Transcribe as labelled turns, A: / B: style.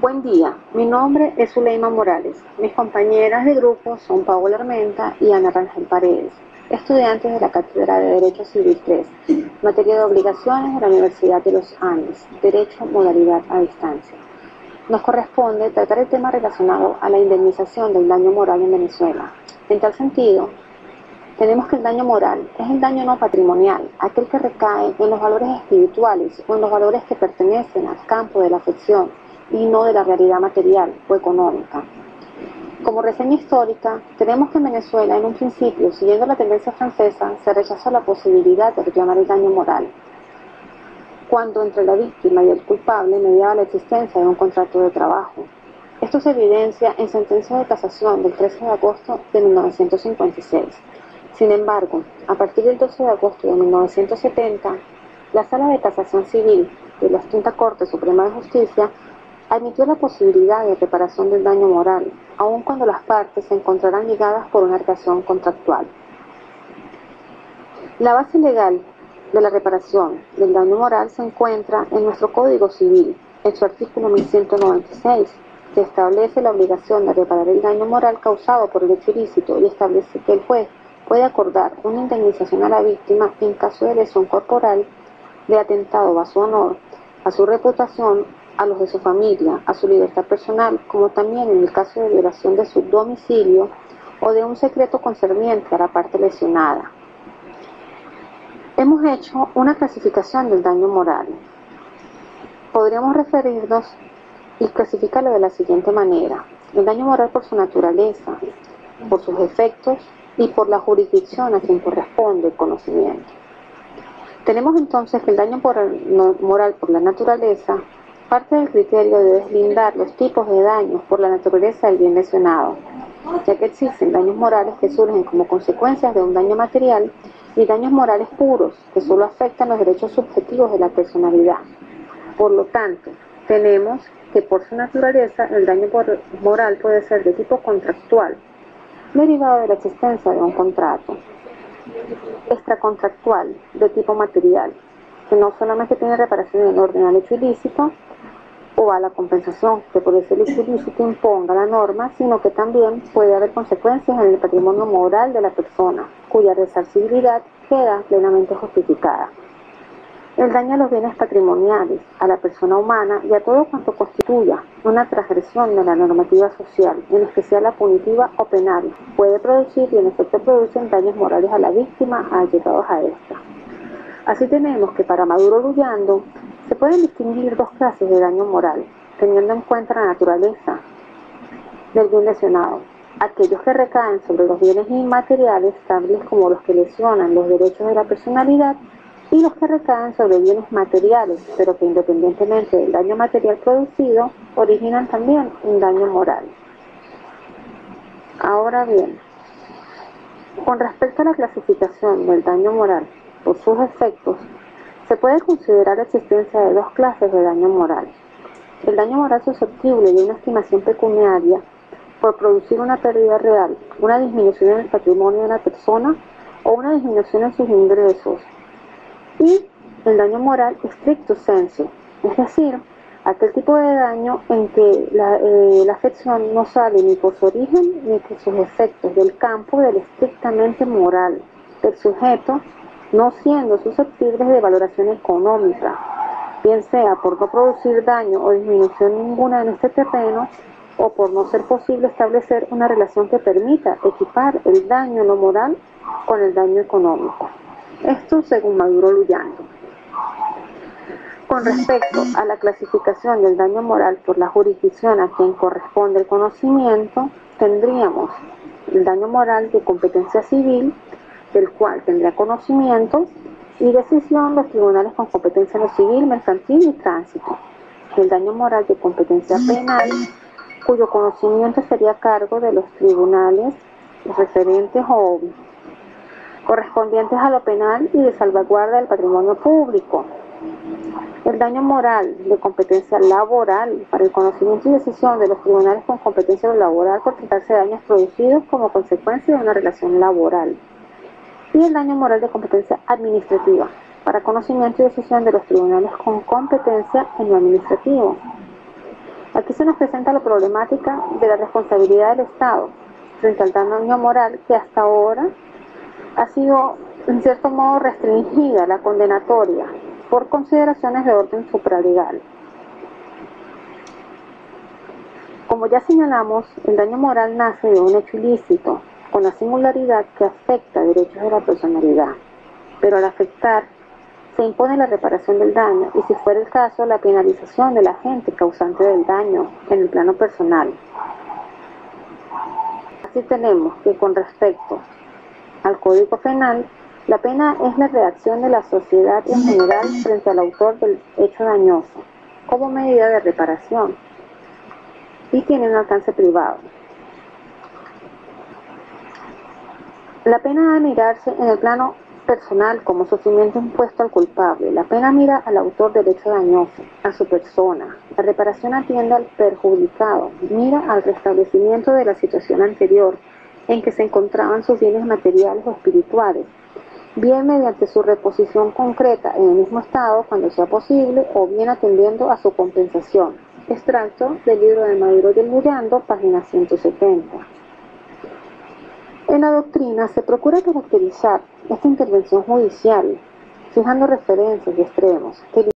A: Buen día, mi nombre es Zuleima Morales. Mis compañeras de grupo son Paola Armenta y Ana Rangel Paredes, estudiantes de la Cátedra de Derecho Civil 3, materia de obligaciones de la Universidad de los Andes, Derecho Modalidad a Distancia. Nos corresponde tratar el tema relacionado a la indemnización del daño moral en Venezuela. En tal sentido, tenemos que el daño moral es el daño no patrimonial, aquel que recae en los valores espirituales o en los valores que pertenecen al campo de la afección y no de la realidad material o económica. Como reseña histórica, tenemos que en Venezuela, en un principio, siguiendo la tendencia francesa, se rechazó la posibilidad de reclamar el daño moral, cuando entre la víctima y el culpable mediaba la existencia de un contrato de trabajo. Esto se evidencia en sentencia de casación del 13 de agosto de 1956. Sin embargo, a partir del 12 de agosto de 1970, la Sala de Casación Civil de la Quinta Corte Suprema de Justicia admitió la posibilidad de reparación del daño moral, aun cuando las partes se encontrarán ligadas por una relación contractual. La base legal de la reparación del daño moral se encuentra en nuestro Código Civil, en su artículo 1196, que establece la obligación de reparar el daño moral causado por el hecho ilícito y establece que el juez puede acordar una indemnización a la víctima en caso de lesión corporal, de atentado a su honor, a su reputación, a los de su familia, a su libertad personal, como también en el caso de violación de su domicilio o de un secreto concerniente a la parte lesionada. Hemos hecho una clasificación del daño moral. Podríamos referirnos y clasificarlo de la siguiente manera: el daño moral por su naturaleza, por sus efectos y por la jurisdicción a quien corresponde el conocimiento. Tenemos entonces que el daño moral por la naturaleza parte del criterio de deslindar los tipos de daños por la naturaleza del bien lesionado, ya que existen daños morales que surgen como consecuencias de un daño material y daños morales puros que solo afectan los derechos subjetivos de la personalidad. Por lo tanto, tenemos que por su naturaleza el daño moral puede ser de tipo contractual, derivado de la existencia de un contrato; extracontractual, de tipo material, que no solamente tiene reparación en orden al hecho ilícito o a la compensación que por ese hecho ilícito imponga la norma, sino que también puede haber consecuencias en el patrimonio moral de la persona, cuya resarcibilidad queda plenamente justificada. El daño a los bienes patrimoniales, a la persona humana y a todo cuanto constituya una transgresión de la normativa social, en especial la punitiva o penal, puede producir y en efecto producen daños morales a la víctima, allegados a esta. Así tenemos que para Maduro Luyando se pueden distinguir dos clases de daño moral, teniendo en cuenta la naturaleza del bien lesionado: aquellos que recaen sobre los bienes inmateriales, tales como los que lesionan los derechos de la personalidad, y los que recaen sobre bienes materiales, pero que independientemente del daño material producido, originan también un daño moral. Ahora bien, con respecto a la clasificación del daño moral por sus efectos, se puede considerar la existencia de dos clases de daño moral: el daño moral susceptible de una estimación pecuniaria por producir una pérdida real, una disminución en el patrimonio de una persona o una disminución en sus ingresos; y el daño moral stricto sensu, es decir, aquel tipo de daño en que la afección no sale ni por su origen ni por sus efectos del campo del estrictamente moral del sujeto, no siendo susceptibles de valoración económica, bien sea por no producir daño o disminución ninguna en este terreno, o por no ser posible establecer una relación que permita equipar el daño no moral con el daño económico. Esto según Maduro Luyando. Con respecto a la clasificación del daño moral por la jurisdicción a quien corresponde el conocimiento, tendríamos el daño moral de competencia civil, del cual tendría conocimiento y decisión los tribunales con competencia en lo civil, mercantil y tránsito; el daño moral de competencia penal, cuyo conocimiento sería a cargo de los tribunales referentes o correspondientes a lo penal y de salvaguarda del patrimonio público; el daño moral de competencia laboral, para el conocimiento y decisión de los tribunales con competencia laboral por tratarse de daños producidos como consecuencia de una relación laboral; y el daño moral de competencia administrativa, para conocimiento y decisión de los tribunales con competencia en lo administrativo. Aquí Aquí se nos presenta la problemática de la responsabilidad del Estado frente al daño moral que hasta ahora ha sido en cierto modo restringida la condenatoria por consideraciones de orden supralegal. Como ya señalamos, el daño moral nace de un hecho ilícito, con la singularidad que afecta derechos de la personalidad, pero al afectar se impone la reparación del daño y, si fuera el caso, la penalización del agente causante del daño en el plano personal. Así tenemos que, con respecto al Código Penal, la pena es la reacción de la sociedad en general frente al autor del hecho dañoso, como medida de reparación, y tiene un alcance privado. La pena debe mirarse en el plano personal como sufrimiento impuesto al culpable. La pena mira al autor del hecho dañoso, a su persona. La reparación atiende al perjudicado, mira al restablecimiento de la situación anterior en que se encontraban sus bienes materiales o espirituales, bien mediante su reposición concreta en el mismo estado cuando sea posible, o bien atendiendo a su compensación. Extracto del libro de Maduro y el Bullando, página 170. En la doctrina se procura caracterizar esta intervención judicial, fijando referencias y extremos que